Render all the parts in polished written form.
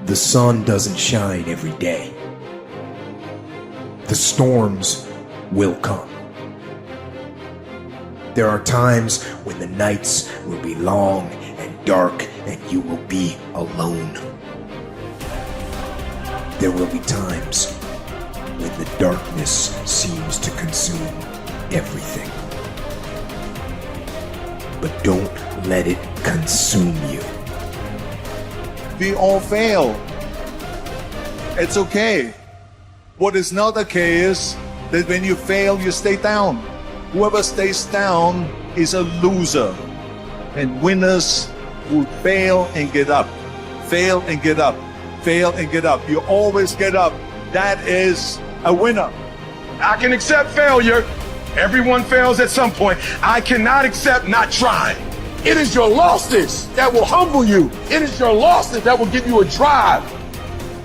The sun doesn't shine every day. The storms will come. There are times when the nights will be long and dark and you will be alone. There will be times when the darkness seems to consume everything. But don't let it consume you. We all fail. It's okay. What is not okay is that when you fail, you stay down. Whoever stays down is a loser. And winners will fail and get up. Fail and get up. Fail and get up. You always get up. That is a winner. I can accept failure. Everyone fails at some point. I cannot accept not trying. It is your losses that will humble you. It is your losses that will give you a drive.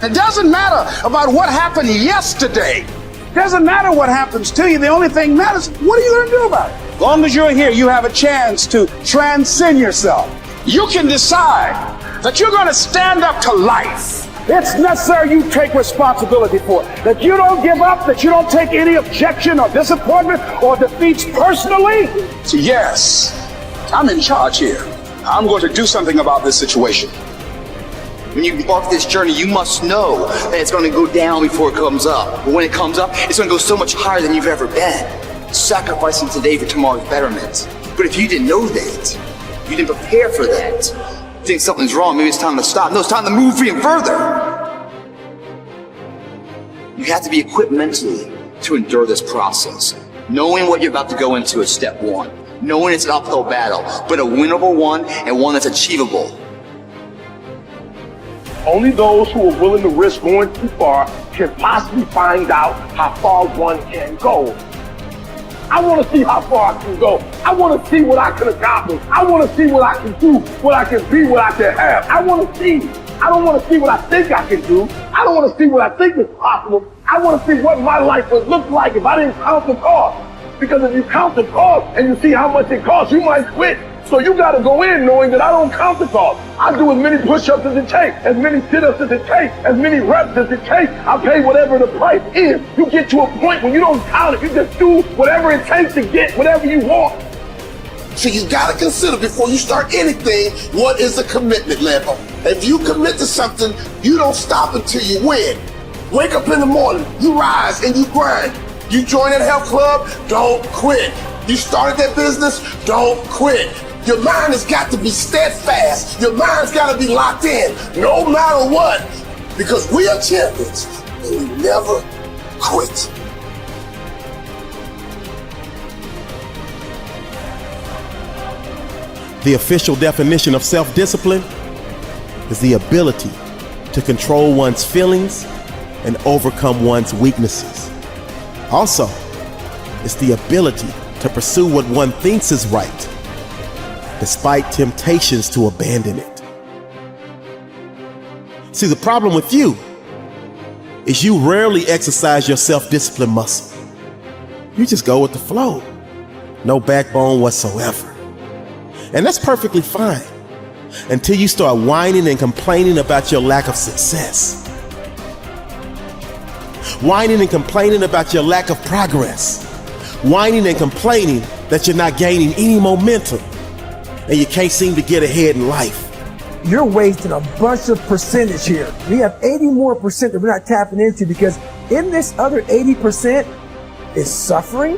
It doesn't matter about what happened yesterday. It doesn't matter what happens to you. The only thing matters, what are you going to do about it? As long as you're here, you have a chance to transcend yourself. You can decide that you're going to stand up to life. It's necessary you take responsibility for it. That you don't give up, that you don't take any objection or disappointment or defeats personally. So yes, I'm in charge here. I'm going to do something about this situation. When you embark this journey, you must know that it's going to go down before it comes up. But when it comes up, it's going to go so much higher than you've ever been. Sacrificing today for tomorrow's betterment. But if you didn't know that, you didn't prepare for that, you think something's wrong, maybe it's time to stop. No, it's time to move even further. You have to be equipped mentally to endure this process. Knowing what you're about to go into is step one. Knowing it's an uphill battle, but a winnable one and one that's achievable. Only those who are willing to risk going too far can possibly find out how far one can go. I want to see how far I can go. I want to see what I can accomplish. I want to see what I can do, what I can be, what I can have. I want to see. I don't want to see what I think I can do. I don't want to see what I think is possible. I want to see what my life would look like if I didn't count the cost. Because if you count the cost and you see how much it costs, you might quit. So you got to go in knowing that I don't count the cost. I do as many push-ups as it takes, as many sit-ups as it takes, as many reps as it takes. I pay whatever the price is. You get to a point when you don't count it. You just do whatever it takes to get whatever you want. So you got to consider before you start anything, what is a commitment level? If you commit to something, you don't stop until you win. Wake up in the morning, you rise and you grind. You join that health club, don't quit. You started that business, don't quit. Your mind has got to be steadfast. Your mind's got to be locked in, no matter what. Because we are champions, and we never quit. The official definition of self-discipline is the ability to control one's feelings and overcome one's weaknesses. Also, it's the ability to pursue what one thinks is right, despite temptations to abandon it. See, the problem with you is you rarely exercise your self-discipline muscle. You just go with the flow. No backbone whatsoever. And that's perfectly fine until you start whining and complaining about your lack of success. Whining and complaining about your lack of progress. Whining and complaining that you're not gaining any momentum and you can't seem to get ahead in life. You're wasting a bunch of percentage here. We have 80 more percent that we're not tapping into because in this other 80% is suffering,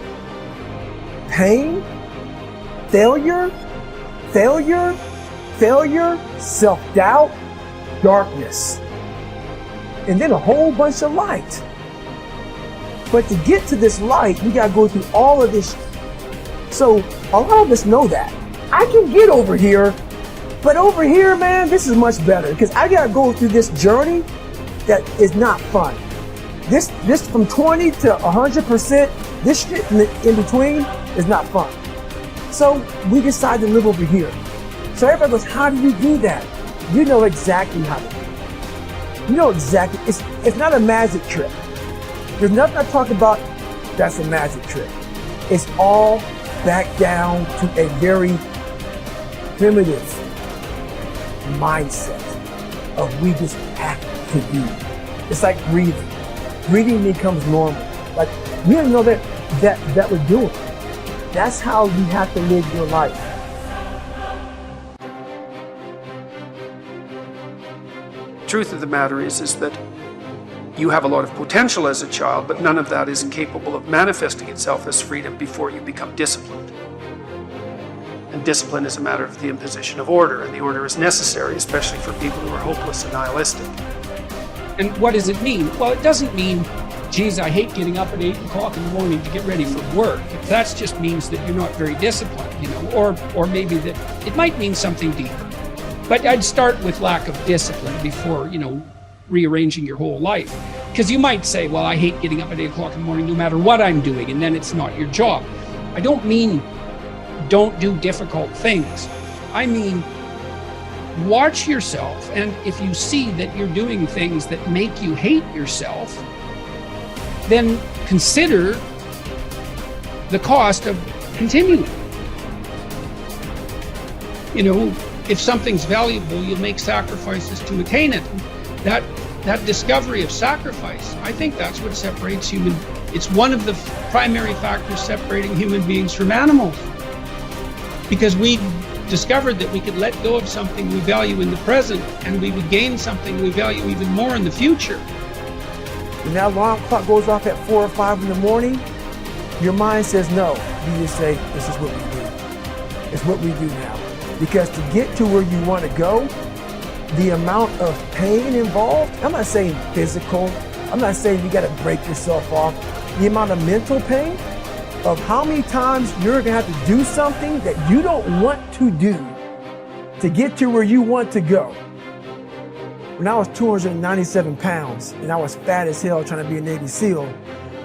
pain, failure, self-doubt, darkness, and then a whole bunch of light. But to get to this light, we gotta go through all of this. So a lot of us know that. I can get over here, but over here, man, this is much better because I gotta go through this journey that is not fun. This from 20 to 100%, this shit in between is not fun. So we decide to live over here. So everybody goes, how do you do that? You know exactly how to do it. You know exactly, it's not a magic trick. There's nothing I talk about that's a magic trick. It's all back down to a very primitive mindset of we just act to you. It's like breathing. Breathing becomes normal. Like, you don't know that we're doing it. That's how you have to live your life. Truth of the matter is that you have a lot of potential as a child, but none of that is capable of manifesting itself as freedom before you become disciplined. And discipline is a matter of the imposition of order, and the order is necessary, especially for people who are hopeless and nihilistic. And what does it mean? Well, it doesn't mean, geez, I hate getting up at 8 o'clock in the morning to get ready for work. That just means that you're not very disciplined, you know, or maybe that it might mean something deeper. But I'd start with lack of discipline before, you know, rearranging your whole life. Because you might say, well, I hate getting up at 8 o'clock in the morning no matter what I'm doing, and then it's not your job. I don't mean don't do difficult things. I mean, watch yourself, and if you see that you're doing things that make you hate yourself, then consider the cost of continuing. You know, if something's valuable, you'll make sacrifices to attain it. That discovery of sacrifice, I think that's what separates human. It's one of the primary factors separating human beings from animals. Because we discovered that we could let go of something we value in the present, and we would gain something we value even more in the future. When that alarm clock goes off at 4 or 5 in the morning, your mind says no. You just say, this is what we do. It's what we do now. Because to get to where you want to go, the amount of pain involved, I'm not saying physical, I'm not saying you got to break yourself off. The amount of mental pain of how many times you're going to have to do something that you don't want to do to get to where you want to go. When I was 297 pounds and I was fat as hell trying to be a Navy SEAL,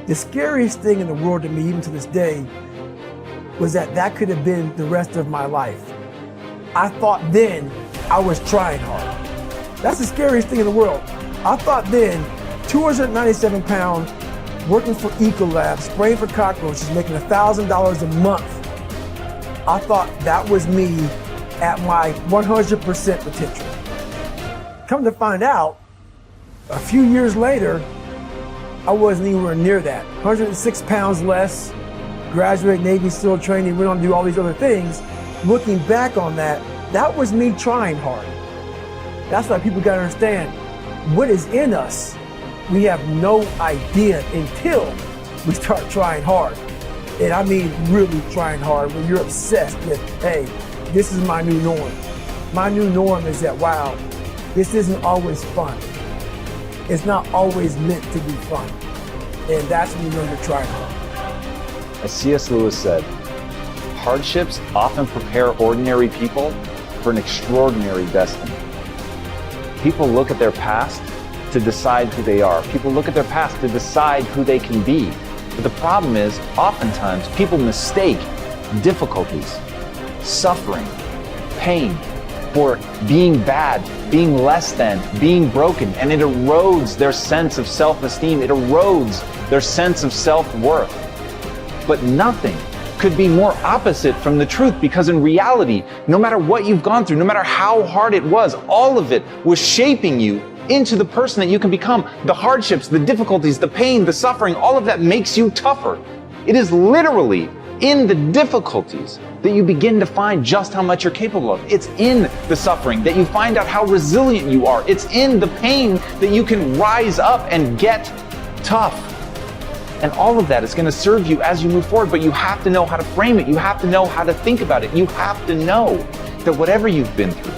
the scariest thing in the world to me, even to this day, was that could have been the rest of my life. I thought then I was trying hard. That's the scariest thing in the world. I thought then, 297 pounds, working for Ecolab, spraying for cockroaches, making $1,000 a month. I thought that was me at my 100% potential. Come to find out, a few years later, I wasn't anywhere near that. 106 pounds less, graduate Navy SEAL training, went on to do all these other things. Looking back on that was me trying hard. That's why people gotta understand, what is in us, we have no idea until we start trying hard. And I mean really trying hard, when you're obsessed with, hey, this is my new norm. My new norm is that, wow, this isn't always fun. It's not always meant to be fun. And that's when you know you're trying hard. As C.S. Lewis said, hardships often prepare ordinary people for an extraordinary destiny. People look at their past to decide who they are. People look at their past to decide who they can be. But the problem is, oftentimes, people mistake difficulties, suffering, pain, for being bad, being less than, being broken, and it erodes their sense of self-esteem. It erodes their sense of self-worth. But nothing could be more opposite from the truth, because in reality, no matter what you've gone through, no matter how hard it was, all of it was shaping you into the person that you can become. The hardships, the difficulties, the pain, the suffering, all of that makes you tougher. It is literally in the difficulties that you begin to find just how much you're capable of. It's in the suffering that you find out how resilient you are. It's in the pain that you can rise up and get tough. And all of that is going to serve you as you move forward, but you have to know how to frame it. You have to know how to think about it. You have to know that whatever you've been through,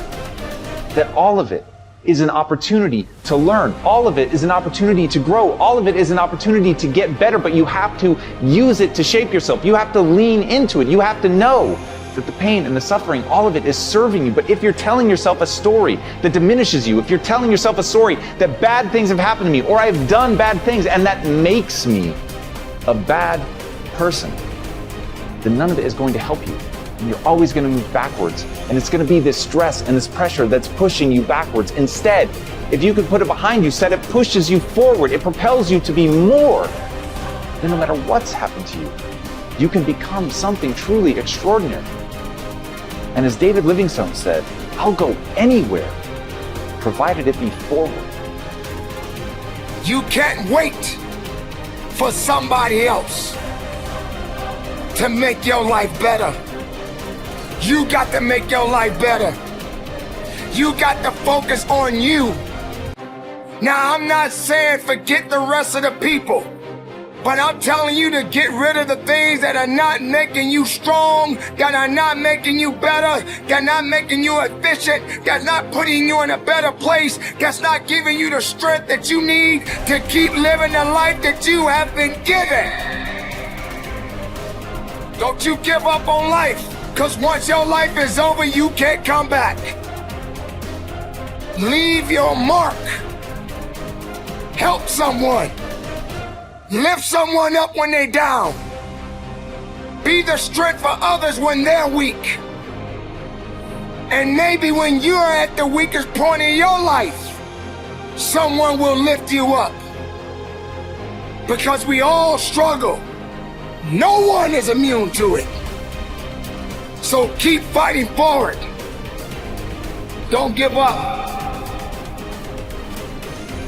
that all of it is an opportunity to learn. All of it is an opportunity to grow. All of it is an opportunity to get better, but you have to use it to shape yourself. You have to lean into it. You have to know that the pain and the suffering, all of it is serving you. But if you're telling yourself a story that diminishes you, if you're telling yourself a story that bad things have happened to me, or I've done bad things and that makes me a bad person, then none of it is going to help you. And you're always going to move backwards. And it's going to be this stress and this pressure that's pushing you backwards. Instead, if you could put it behind you, said it pushes you forward, it propels you to be more, then no matter what's happened to you, you can become something truly extraordinary. And as David Livingstone said, I'll go anywhere, provided it be forward. You can't wait for somebody else to make your life better. You got to make your life better. You got to focus on you. Now, I'm not saying forget the rest of the people, but I'm telling you to get rid of the things that are not making you strong, that are not making you better, that are not making you efficient, that's not putting you in a better place, that's not giving you the strength that you need to keep living the life that you have been given. Don't you give up on life, because once your life is over, you can't come back. Leave your mark. Help someone. Lift someone up when they're down. Be the strength for others when they're weak. And maybe when you're at the weakest point in your life, someone will lift you up. Because we all struggle. No one is immune to it. So keep fighting forward. Don't give up.